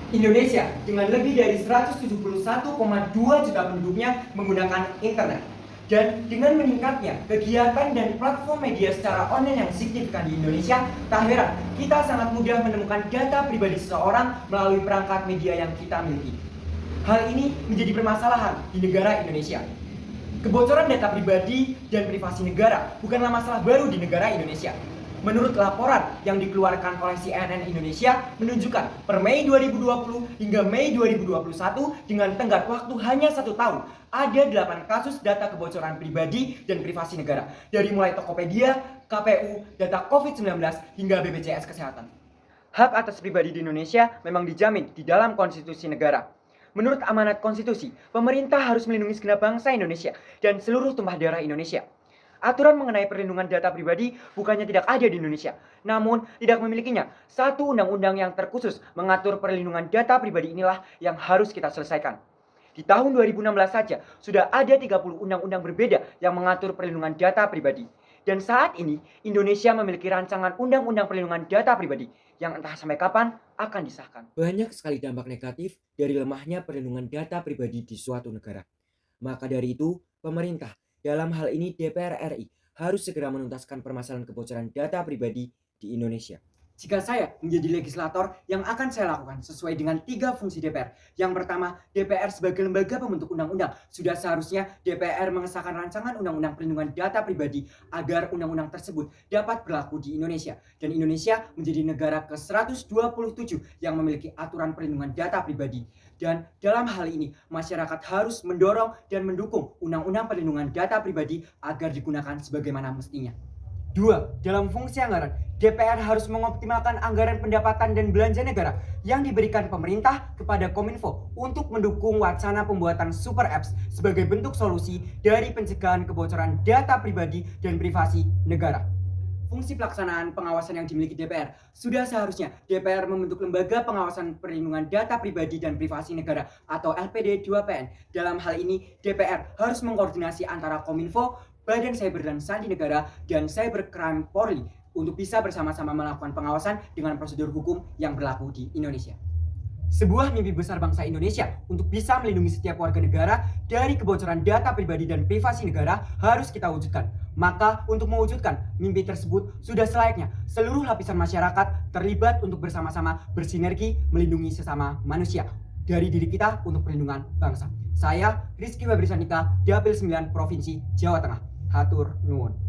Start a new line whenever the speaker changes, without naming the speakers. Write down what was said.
Indonesia dengan lebih dari 171,2 juta penduduknya menggunakan internet. Dan dengan meningkatnya kegiatan dan platform media secara online yang signifikan di Indonesia, tak heran kita sangat mudah menemukan data pribadi seseorang melalui perangkat media yang kita miliki. Hal ini menjadi permasalahan di negara Indonesia. Kebocoran data pribadi dan privasi negara bukanlah masalah baru di negara Indonesia. Menurut laporan yang dikeluarkan oleh CNN Indonesia menunjukkan per Mei 2020 hingga Mei 2021 dengan tenggat waktu hanya 1 tahun, ada 8 kasus data kebocoran pribadi dan privasi negara dari mulai Tokopedia, KPU, data COVID-19 hingga BPJS Kesehatan. Hak atas pribadi di Indonesia memang dijamin di dalam konstitusi negara. Menurut amanat konstitusi, pemerintah harus melindungi segenap bangsa Indonesia dan seluruh tumpah darah Indonesia. Aturan mengenai perlindungan data pribadi bukannya tidak ada di Indonesia, namun tidak memilikinya. Satu undang-undang yang terkhusus mengatur perlindungan data pribadi inilah yang harus kita selesaikan. Di tahun 2016 saja sudah ada 30 undang-undang berbeda yang mengatur perlindungan data pribadi. Dan saat ini Indonesia memiliki rancangan undang-undang perlindungan data pribadi yang entah sampai kapan akan disahkan.
Banyak sekali dampak negatif dari lemahnya perlindungan data pribadi di suatu negara. Maka dari itu, pemerintah, dalam hal ini DPR RI, harus segera menuntaskan permasalahan kebocoran data pribadi di Indonesia.
Jika saya menjadi legislator, yang akan saya lakukan sesuai dengan 3 fungsi DPR. Yang pertama, DPR sebagai lembaga pembentuk undang-undang. Sudah seharusnya DPR mengesahkan rancangan undang-undang perlindungan data pribadi agar undang-undang tersebut dapat berlaku di Indonesia. Dan Indonesia menjadi negara ke-127 yang memiliki aturan perlindungan data pribadi. Dan dalam hal ini, masyarakat harus mendorong dan mendukung undang-undang perlindungan data pribadi agar digunakan sebagaimana mestinya. 2. Dalam fungsi anggaran, DPR harus mengoptimalkan anggaran pendapatan dan belanja negara yang diberikan pemerintah kepada Kominfo untuk mendukung wacana pembuatan super apps sebagai bentuk solusi dari pencegahan kebocoran data pribadi dan privasi negara. Fungsi pelaksanaan pengawasan yang dimiliki DPR, sudah seharusnya DPR membentuk lembaga pengawasan perlindungan data pribadi dan privasi negara atau LPD 2PN. Dalam hal ini, DPR harus mengkoordinasi antara Kominfo, Badan Cyber dan Sandi Negara, dan Cybercrime Polri untuk bisa bersama-sama melakukan pengawasan dengan prosedur hukum yang berlaku di Indonesia. Sebuah mimpi besar bangsa Indonesia untuk bisa melindungi setiap warga negara dari kebocoran data pribadi dan privasi negara harus kita wujudkan. Maka untuk mewujudkan mimpi tersebut sudah selayaknya seluruh lapisan masyarakat terlibat untuk bersama-sama bersinergi melindungi sesama manusia. Dari diri kita untuk perlindungan bangsa. Saya Rizky Webrisandika, Dapil 9 Provinsi Jawa Tengah. Hatur nuwun.